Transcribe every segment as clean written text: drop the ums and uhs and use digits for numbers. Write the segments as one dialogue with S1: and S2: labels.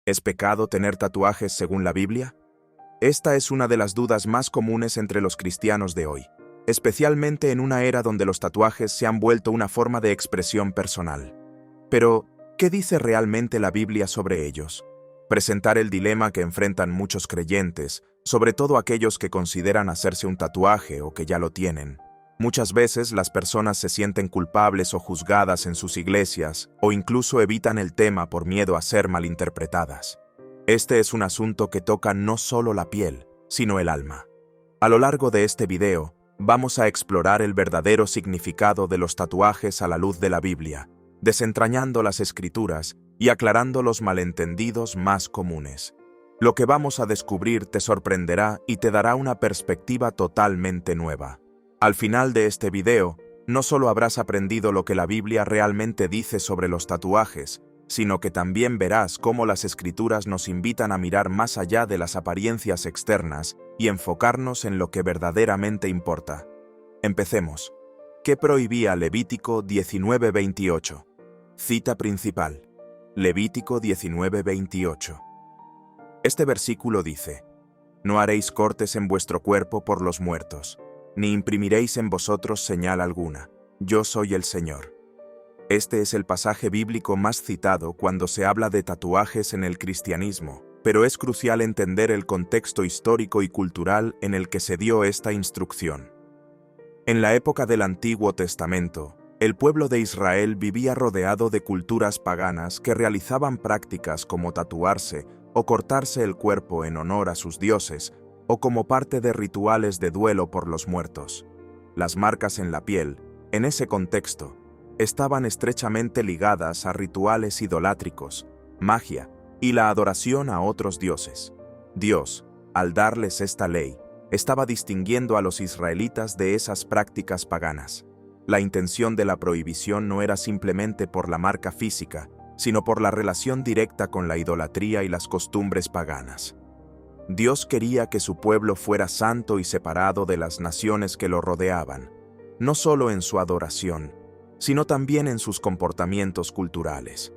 S1: ¿Es pecado tener tatuajes según la Biblia? Esta es una de las dudas más comunes entre los cristianos de hoy, especialmente en una era donde los tatuajes se han vuelto una forma de expresión personal. Pero, ¿qué dice realmente la Biblia sobre ellos? Presentar el dilema que enfrentan muchos creyentes, sobre todo aquellos que consideran hacerse un tatuaje o que ya lo tienen. Muchas veces las personas se sienten culpables o juzgadas en sus iglesias o incluso evitan el tema por miedo a ser malinterpretadas. Este es un asunto que toca no solo la piel, sino el alma. A lo largo de este video, vamos a explorar el verdadero significado de los tatuajes a la luz de la Biblia, desentrañando las Escrituras y aclarando los malentendidos más comunes. Lo que vamos a descubrir te sorprenderá y te dará una perspectiva totalmente nueva. Al final de este video, no solo habrás aprendido lo que la Biblia realmente dice sobre los tatuajes, sino que también verás cómo las Escrituras nos invitan a mirar más allá de las apariencias externas y enfocarnos en lo que verdaderamente importa. Empecemos. ¿Qué prohibía Levítico 19:28? Cita principal. Levítico 19:28. Este versículo dice: «No haréis cortes en vuestro cuerpo por los muertos, ni imprimiréis en vosotros señal alguna. Yo soy el Señor». Este es el pasaje bíblico más citado cuando se habla de tatuajes en el cristianismo, pero es crucial entender el contexto histórico y cultural en el que se dio esta instrucción. En la época del Antiguo Testamento, el pueblo de Israel vivía rodeado de culturas paganas que realizaban prácticas como tatuarse o cortarse el cuerpo en honor a sus dioses, o como parte de rituales de duelo por los muertos. Las marcas en la piel, en ese contexto, estaban estrechamente ligadas a rituales idolátricos, magia y la adoración a otros dioses. Dios, al darles esta ley, estaba distinguiendo a los israelitas de esas prácticas paganas. La intención de la prohibición no era simplemente por la marca física, sino por la relación directa con la idolatría y las costumbres paganas. Dios quería que su pueblo fuera santo y separado de las naciones que lo rodeaban, no solo en su adoración, sino también en sus comportamientos culturales.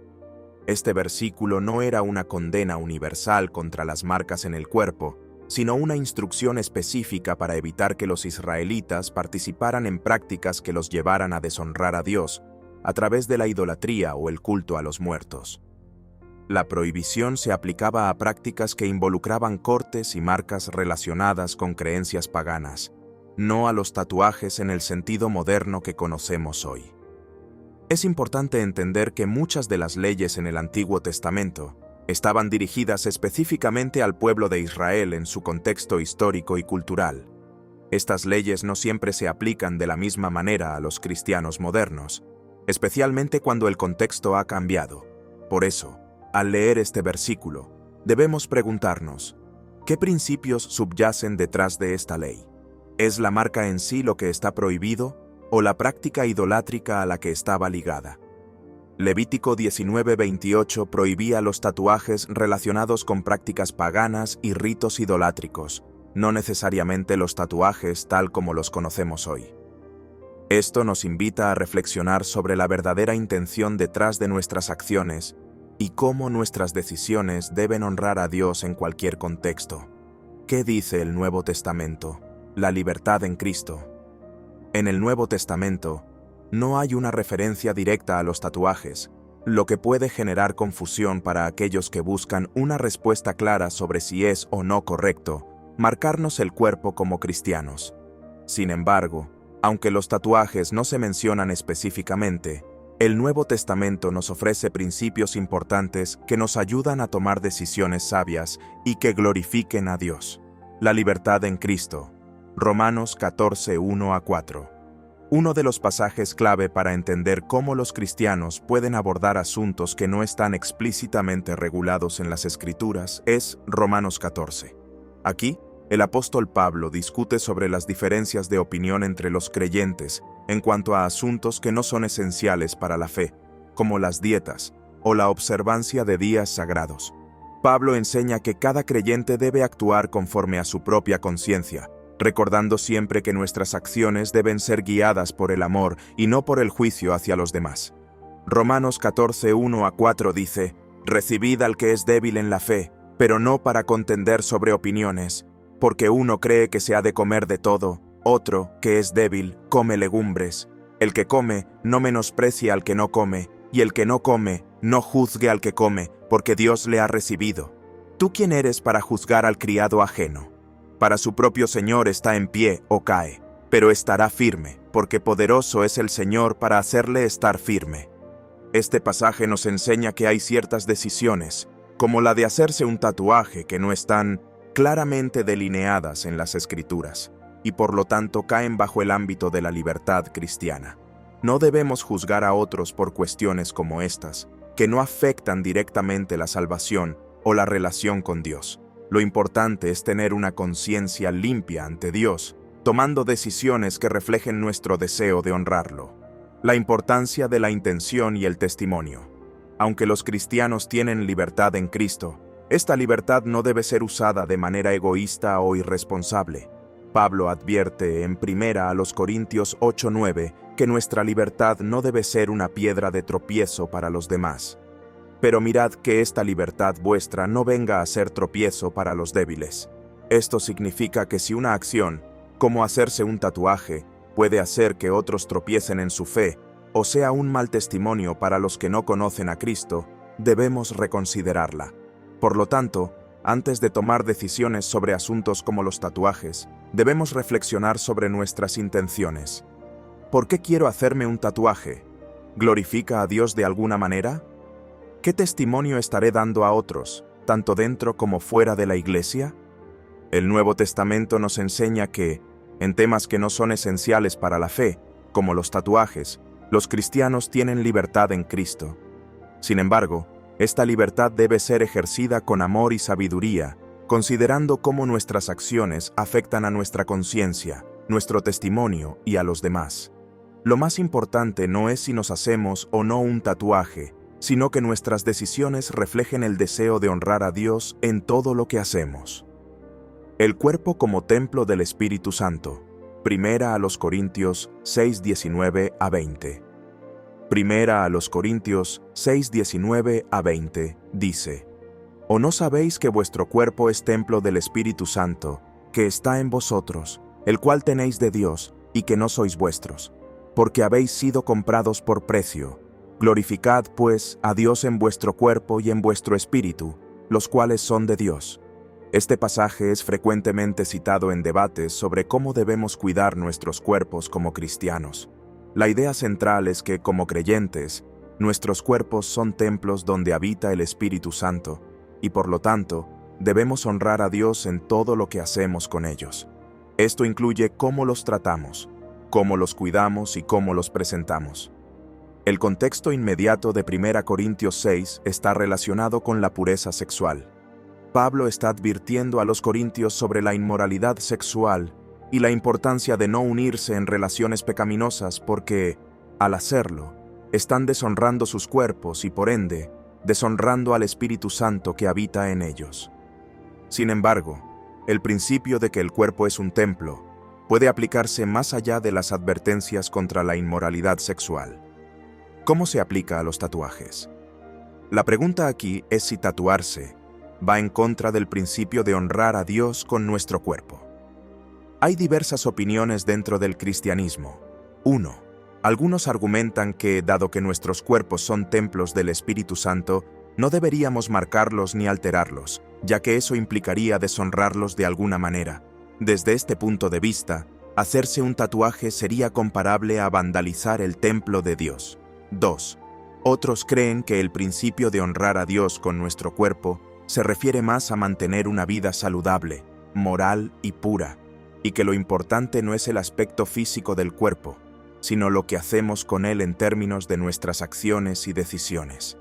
S1: Este versículo no era una condena universal contra las marcas en el cuerpo, sino una instrucción específica para evitar que los israelitas participaran en prácticas que los llevaran a deshonrar a Dios a través de la idolatría o el culto a los muertos. La prohibición se aplicaba a prácticas que involucraban cortes y marcas relacionadas con creencias paganas, no a los tatuajes en el sentido moderno que conocemos hoy. Es importante entender que muchas de las leyes en el Antiguo Testamento estaban dirigidas específicamente al pueblo de Israel en su contexto histórico y cultural. Estas leyes no siempre se aplican de la misma manera a los cristianos modernos, especialmente cuando el contexto ha cambiado. Por eso, al leer este versículo, debemos preguntarnos, ¿qué principios subyacen detrás de esta ley? ¿Es la marca en sí lo que está prohibido o la práctica idolátrica a la que estaba ligada? Levítico 19:28 prohibía los tatuajes relacionados con prácticas paganas y ritos idolátricos, no necesariamente los tatuajes tal como los conocemos hoy. Esto nos invita a reflexionar sobre la verdadera intención detrás de nuestras acciones y cómo nuestras decisiones deben honrar a Dios en cualquier contexto. ¿Qué dice el Nuevo Testamento? La libertad en Cristo. En el Nuevo Testamento, no hay una referencia directa a los tatuajes, lo que puede generar confusión para aquellos que buscan una respuesta clara sobre si es o no correcto marcarnos el cuerpo como cristianos. Sin embargo, aunque los tatuajes no se mencionan específicamente, el Nuevo Testamento nos ofrece principios importantes que nos ayudan a tomar decisiones sabias y que glorifiquen a Dios. La libertad en Cristo. Romanos 14:1-4. Uno de los pasajes clave para entender cómo los cristianos pueden abordar asuntos que no están explícitamente regulados en las Escrituras es Romanos 14. Aquí, el apóstol Pablo discute sobre las diferencias de opinión entre los creyentes en cuanto a asuntos que no son esenciales para la fe, como las dietas o la observancia de días sagrados. Pablo enseña que cada creyente debe actuar conforme a su propia conciencia, recordando siempre que nuestras acciones deben ser guiadas por el amor y no por el juicio hacia los demás. Romanos 14:1-4 dice: Recibid al que es débil en la fe, pero no para contender sobre opiniones, porque uno cree que se ha de comer de todo, otro, que es débil, come legumbres. El que come, no menosprecie al que no come, y el que no come, no juzgue al que come, porque Dios le ha recibido. ¿Tú quién eres para juzgar al criado ajeno? Para su propio Señor está en pie o cae, pero estará firme, porque poderoso es el Señor para hacerle estar firme. Este pasaje nos enseña que hay ciertas decisiones, como la de hacerse un tatuaje, que no están claramente delineadas en las Escrituras, y por lo tanto caen bajo el ámbito de la libertad cristiana. No debemos juzgar a otros por cuestiones como estas, que no afectan directamente la salvación o la relación con Dios. Lo importante es tener una conciencia limpia ante Dios, tomando decisiones que reflejen nuestro deseo de honrarlo. La importancia de la intención y el testimonio. Aunque los cristianos tienen libertad en Cristo, esta libertad no debe ser usada de manera egoísta o irresponsable. Pablo advierte en 1 Corintios 8:9 que nuestra libertad no debe ser una piedra de tropiezo para los demás. Pero mirad que esta libertad vuestra no venga a ser tropiezo para los débiles. Esto significa que si una acción, como hacerse un tatuaje, puede hacer que otros tropiecen en su fe, o sea un mal testimonio para los que no conocen a Cristo, debemos reconsiderarla. Por lo tanto, antes de tomar decisiones sobre asuntos como los tatuajes, debemos reflexionar sobre nuestras intenciones. ¿Por qué quiero hacerme un tatuaje? ¿Glorifica a Dios de alguna manera? ¿Qué testimonio estaré dando a otros, tanto dentro como fuera de la iglesia? El Nuevo Testamento nos enseña que, en temas que no son esenciales para la fe, como los tatuajes, los cristianos tienen libertad en Cristo. Sin embargo, esta libertad debe ser ejercida con amor y sabiduría, considerando cómo nuestras acciones afectan a nuestra conciencia, nuestro testimonio y a los demás. Lo más importante no es si nos hacemos o no un tatuaje, sino que nuestras decisiones reflejen el deseo de honrar a Dios en todo lo que hacemos. El cuerpo como templo del Espíritu Santo. 1 Corintios 6:19-20. 1 Corintios 6:19-20 dice: ¿O no sabéis que vuestro cuerpo es templo del Espíritu Santo, que está en vosotros, el cual tenéis de Dios, y que no sois vuestros? Porque habéis sido comprados por precio. Glorificad, pues, a Dios en vuestro cuerpo y en vuestro espíritu, los cuales son de Dios. Este pasaje es frecuentemente citado en debates sobre cómo debemos cuidar nuestros cuerpos como cristianos. La idea central es que, como creyentes, nuestros cuerpos son templos donde habita el Espíritu Santo, y por lo tanto, debemos honrar a Dios en todo lo que hacemos con ellos. Esto incluye cómo los tratamos, cómo los cuidamos y cómo los presentamos. El contexto inmediato de 1 Corintios 6 está relacionado con la pureza sexual. Pablo está advirtiendo a los corintios sobre la inmoralidad sexual y la importancia de no unirse en relaciones pecaminosas porque, al hacerlo, están deshonrando sus cuerpos y, por ende, deshonrando al Espíritu Santo que habita en ellos. Sin embargo, el principio de que el cuerpo es un templo puede aplicarse más allá de las advertencias contra la inmoralidad sexual. ¿Cómo se aplica a los tatuajes? La pregunta aquí es si tatuarse va en contra del principio de honrar a Dios con nuestro cuerpo. Hay diversas opiniones dentro del cristianismo. 1. Algunos argumentan que, dado que nuestros cuerpos son templos del Espíritu Santo, no deberíamos marcarlos ni alterarlos, ya que eso implicaría deshonrarlos de alguna manera. Desde este punto de vista, hacerse un tatuaje sería comparable a vandalizar el templo de Dios. 2. Otros creen que el principio de honrar a Dios con nuestro cuerpo se refiere más a mantener una vida saludable, moral y pura, y que lo importante no es el aspecto físico del cuerpo, sino lo que hacemos con él en términos de nuestras acciones y decisiones.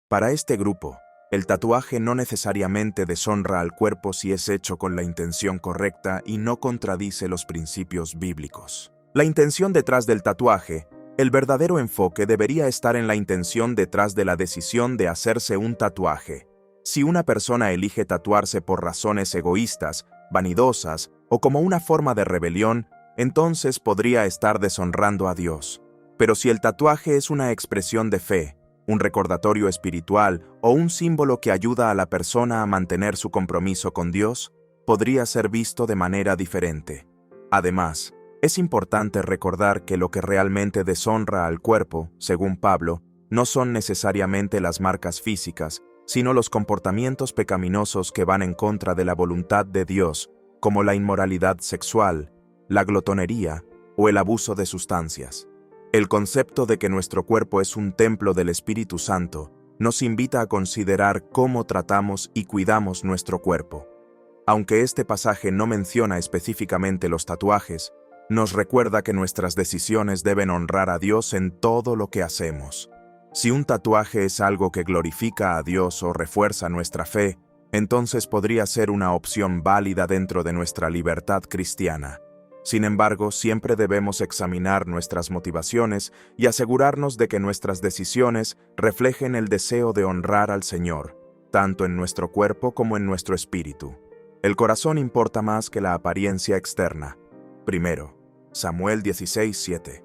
S1: Para este grupo, el tatuaje no necesariamente deshonra al cuerpo si es hecho con la intención correcta y no contradice los principios bíblicos. La intención detrás del tatuaje. El verdadero enfoque debería estar en la intención detrás de la decisión de hacerse un tatuaje. Si una persona elige tatuarse por razones egoístas, vanidosas o como una forma de rebelión, entonces podría estar deshonrando a Dios. Pero si el tatuaje es una expresión de fe, un recordatorio espiritual o un símbolo que ayuda a la persona a mantener su compromiso con Dios, podría ser visto de manera diferente. Además, es importante recordar que lo que realmente deshonra al cuerpo, según Pablo, no son necesariamente las marcas físicas, sino los comportamientos pecaminosos que van en contra de la voluntad de Dios, como la inmoralidad sexual, la glotonería o el abuso de sustancias. El concepto de que nuestro cuerpo es un templo del Espíritu Santo nos invita a considerar cómo tratamos y cuidamos nuestro cuerpo. Aunque este pasaje no menciona específicamente los tatuajes, nos recuerda que nuestras decisiones deben honrar a Dios en todo lo que hacemos. Si un tatuaje es algo que glorifica a Dios o refuerza nuestra fe, entonces podría ser una opción válida dentro de nuestra libertad cristiana. Sin embargo, siempre debemos examinar nuestras motivaciones y asegurarnos de que nuestras decisiones reflejen el deseo de honrar al Señor, tanto en nuestro cuerpo como en nuestro espíritu. El corazón importa más que la apariencia externa. Primero, Samuel 16:7.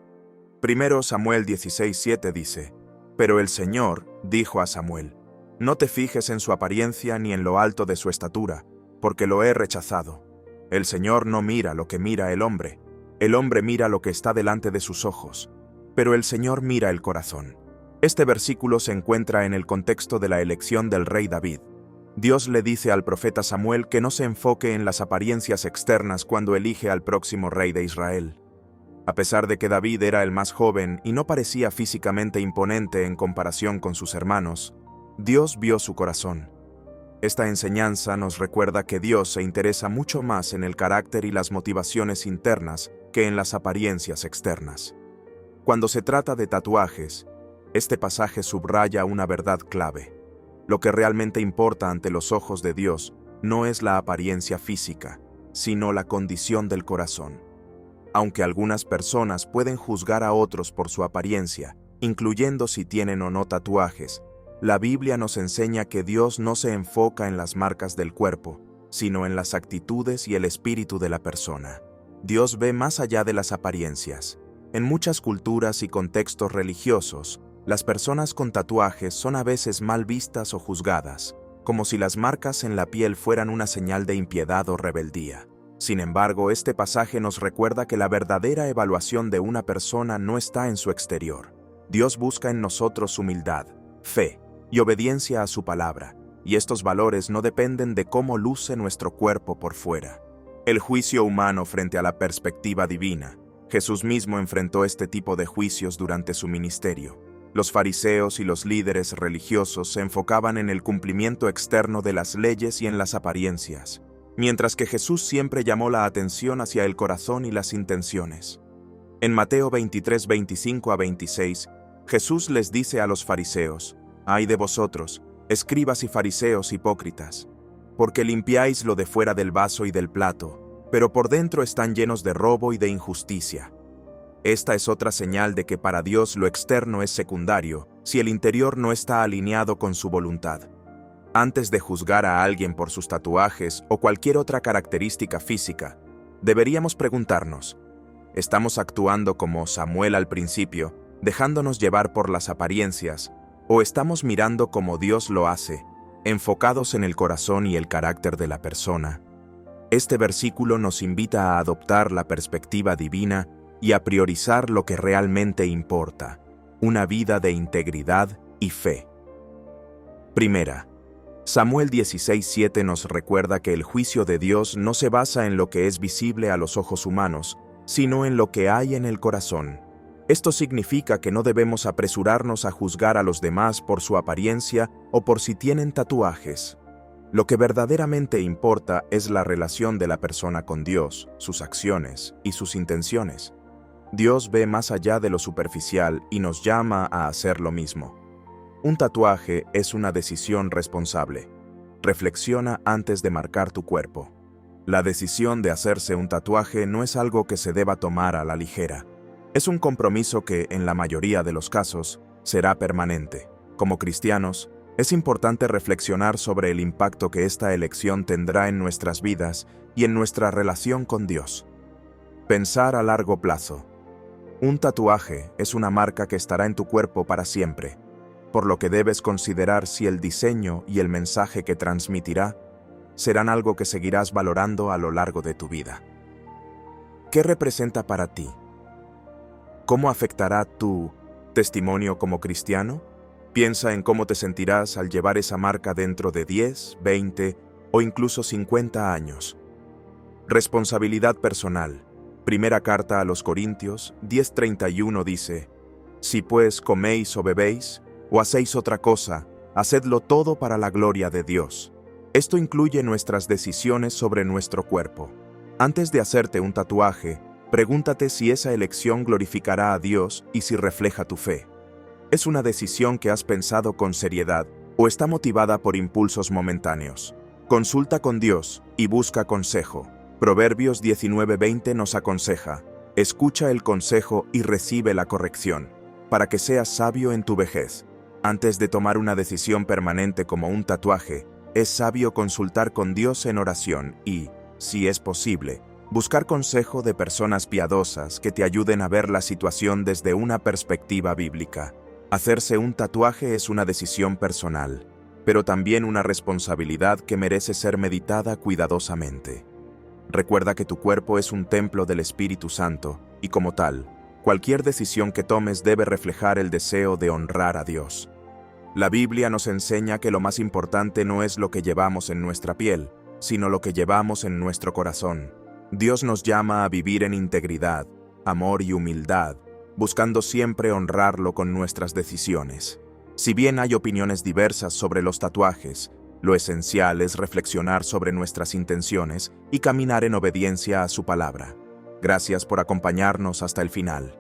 S1: Primero Samuel 16:7 dice: Pero el Señor dijo a Samuel: No te fijes en su apariencia ni en lo alto de su estatura, porque lo he rechazado. El Señor no mira lo que mira el hombre mira lo que está delante de sus ojos, pero el Señor mira el corazón. Este versículo se encuentra en el contexto de la elección del rey David. Dios le dice al profeta Samuel que no se enfoque en las apariencias externas cuando elige al próximo rey de Israel. A pesar de que David era el más joven y no parecía físicamente imponente en comparación con sus hermanos, Dios vio su corazón. Esta enseñanza nos recuerda que Dios se interesa mucho más en el carácter y las motivaciones internas que en las apariencias externas. Cuando se trata de tatuajes, este pasaje subraya una verdad clave. Lo que realmente importa ante los ojos de Dios no es la apariencia física, sino la condición del corazón. Aunque algunas personas pueden juzgar a otros por su apariencia, incluyendo si tienen o no tatuajes, la Biblia nos enseña que Dios no se enfoca en las marcas del cuerpo, sino en las actitudes y el espíritu de la persona. Dios ve más allá de las apariencias. En muchas culturas y contextos religiosos, las personas con tatuajes son a veces mal vistas o juzgadas, como si las marcas en la piel fueran una señal de impiedad o rebeldía. Sin embargo, este pasaje nos recuerda que la verdadera evaluación de una persona no está en su exterior. Dios busca en nosotros humildad, fe y obediencia a su palabra, y estos valores no dependen de cómo luce nuestro cuerpo por fuera. El juicio humano frente a la perspectiva divina. Jesús mismo enfrentó este tipo de juicios durante su ministerio. Los fariseos y los líderes religiosos se enfocaban en el cumplimiento externo de las leyes y en las apariencias, mientras que Jesús siempre llamó la atención hacia el corazón y las intenciones. En Mateo 23:25-26, Jesús les dice a los fariseos: «Ay de vosotros, escribas y fariseos hipócritas, porque limpiáis lo de fuera del vaso y del plato, pero por dentro están llenos de robo y de injusticia». Esta es otra señal de que para Dios lo externo es secundario si el interior no está alineado con su voluntad. Antes de juzgar a alguien por sus tatuajes o cualquier otra característica física, deberíamos preguntarnos: ¿estamos actuando como Samuel al principio, dejándonos llevar por las apariencias, o estamos mirando como Dios lo hace, enfocados en el corazón y el carácter de la persona? Este versículo nos invita a adoptar la perspectiva divina y a priorizar lo que realmente importa, una vida de integridad y fe. Primera, Samuel 16:7 nos recuerda que el juicio de Dios no se basa en lo que es visible a los ojos humanos, sino en lo que hay en el corazón. Esto significa que no debemos apresurarnos a juzgar a los demás por su apariencia o por si tienen tatuajes. Lo que verdaderamente importa es la relación de la persona con Dios, sus acciones y sus intenciones. Dios ve más allá de lo superficial y nos llama a hacer lo mismo. Un tatuaje es una decisión responsable. Reflexiona antes de marcar tu cuerpo. La decisión de hacerse un tatuaje no es algo que se deba tomar a la ligera. Es un compromiso que, en la mayoría de los casos, será permanente. Como cristianos, es importante reflexionar sobre el impacto que esta elección tendrá en nuestras vidas y en nuestra relación con Dios. Pensar a largo plazo. Un tatuaje es una marca que estará en tu cuerpo para siempre. por lo que debes considerar si el diseño y el mensaje que transmitirá serán algo que seguirás valorando a lo largo de tu vida. ¿Qué representa para ti? ¿Cómo afectará tu testimonio como cristiano? Piensa en cómo te sentirás al llevar esa marca dentro de 10, 20 o incluso 50 años. Responsabilidad personal. Primera carta a los Corintios 10:31 dice: Si pues coméis o bebéis, o hacéis otra cosa, hacedlo todo para la gloria de Dios. Esto incluye nuestras decisiones sobre nuestro cuerpo. Antes de hacerte un tatuaje, pregúntate si esa elección glorificará a Dios y si refleja tu fe. ¿Es una decisión que has pensado con seriedad o está motivada por impulsos momentáneos? Consulta con Dios y busca consejo. Proverbios 19:20 nos aconseja: escucha el consejo y recibe la corrección, para que seas sabio en tu vejez. Antes de tomar una decisión permanente como un tatuaje, es sabio consultar con Dios en oración y, si es posible, buscar consejo de personas piadosas que te ayuden a ver la situación desde una perspectiva bíblica. Hacerse un tatuaje es una decisión personal, pero también una responsabilidad que merece ser meditada cuidadosamente. Recuerda que tu cuerpo es un templo del Espíritu Santo y, como tal, cualquier decisión que tomes debe reflejar el deseo de honrar a Dios. La Biblia nos enseña que lo más importante no es lo que llevamos en nuestra piel, sino lo que llevamos en nuestro corazón. Dios nos llama a vivir en integridad, amor y humildad, buscando siempre honrarlo con nuestras decisiones. Si bien hay opiniones diversas sobre los tatuajes, lo esencial es reflexionar sobre nuestras intenciones y caminar en obediencia a su palabra. Gracias por acompañarnos hasta el final.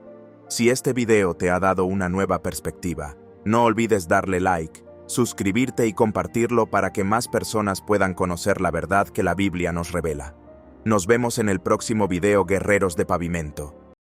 S1: Si este video te ha dado una nueva perspectiva, no olvides darle like, suscribirte y compartirlo para que más personas puedan conocer la verdad que la Biblia nos revela. Nos vemos en el próximo video, guerreros de pavimento.